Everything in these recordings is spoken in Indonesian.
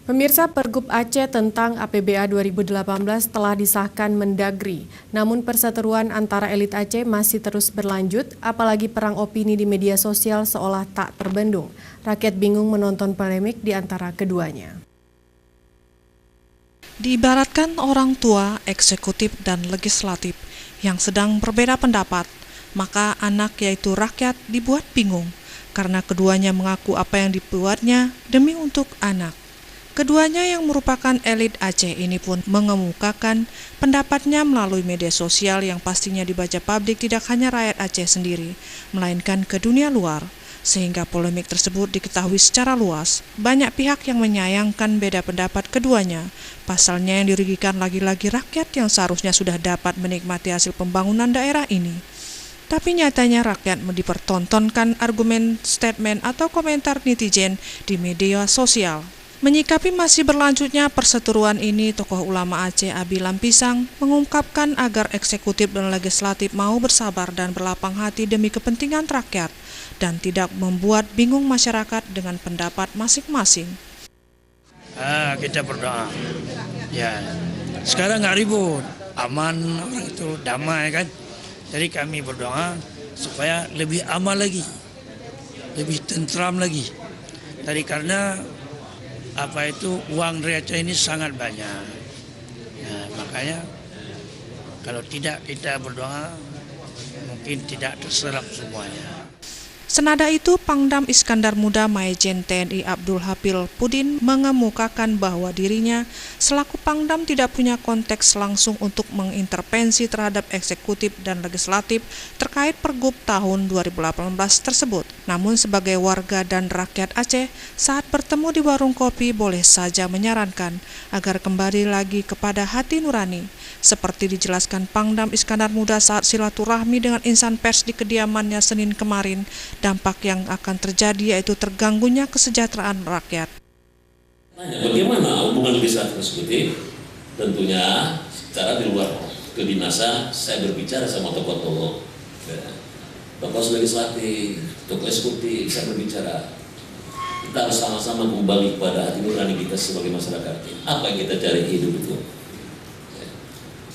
Pemirsa, Pergub Aceh tentang APBA 2018 telah disahkan Mendagri. Namun perseteruan antara elit Aceh masih terus berlanjut, apalagi perang opini di media sosial seolah tak terbendung. Rakyat bingung menonton polemik di antara keduanya. Diibaratkan orang tua, eksekutif, dan legislatif yang sedang berbeda pendapat, maka anak yaitu rakyat dibuat bingung karena keduanya mengaku apa yang dibuatnya demi untuk anak. Keduanya yang merupakan elit Aceh ini pun mengemukakan pendapatnya melalui media sosial yang pastinya dibaca publik tidak hanya rakyat Aceh sendiri, melainkan ke dunia luar. Sehingga polemik tersebut diketahui secara luas. Banyak pihak yang menyayangkan beda pendapat keduanya. Pasalnya yang dirugikan lagi-lagi rakyat yang seharusnya sudah dapat menikmati hasil pembangunan daerah ini. Tapi nyatanya rakyat dipertontonkan argumen, statement, atau komentar netizen di media sosial. Menyikapi masih berlanjutnya perseteruan ini, tokoh ulama Aceh Abi Lampisang mengungkapkan agar eksekutif dan legislatif mau bersabar dan berlapang hati demi kepentingan rakyat dan tidak membuat bingung masyarakat dengan pendapat masing-masing. Kita berdoa. Ya, sekarang nggak ribut, aman, orang itu damai kan. Jadi kami berdoa supaya lebih aman lagi, lebih tentram lagi. Tadi karena uang receh ini sangat banyak. Ya, makanya kalau tidak kita berdoa mungkin tidak terserap semuanya. Senada itu, Pangdam Iskandar Muda Majen TNI Abdul Hapil Pudin mengemukakan bahwa dirinya selaku Pangdam tidak punya konteks langsung untuk mengintervensi terhadap eksekutif dan legislatif terkait Pergub tahun 2018 tersebut. Namun sebagai warga dan rakyat Aceh, saat bertemu di warung kopi boleh saja menyarankan agar kembali lagi kepada hati nurani. Seperti dijelaskan Pangdam Iskandar Muda saat silaturahmi dengan insan pers di kediamannya Senin kemarin, dampak yang akan terjadi yaitu terganggunya kesejahteraan rakyat. Bagaimana hubungan legislatif eksekutif? Tentunya secara di luar kedinasan saya berbicara sama tokoh-tokoh, tokoh legislatif, tokoh eksekutif, saya berbicara. Kita harus sama-sama kembali kepada hati nurani kita sebagai masyarakat. Apa yang kita cari hidup itu?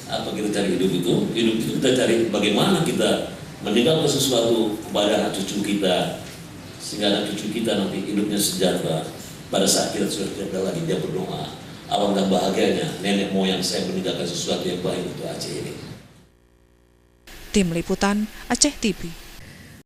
Apa kita cari hidup itu? Hidup itu kita cari bagaimana kita meninggalkan sesuatu kepada anak cucu kita, sehingga anak cucu kita nanti hidupnya sejahtera. Pada saat kita sudah tidak ada lagi, dia berdoa, alangkah bahagianya nenek moyang saya meninggalkan sesuatu yang baik untuk Aceh ini. Tim Liputan Aceh TV.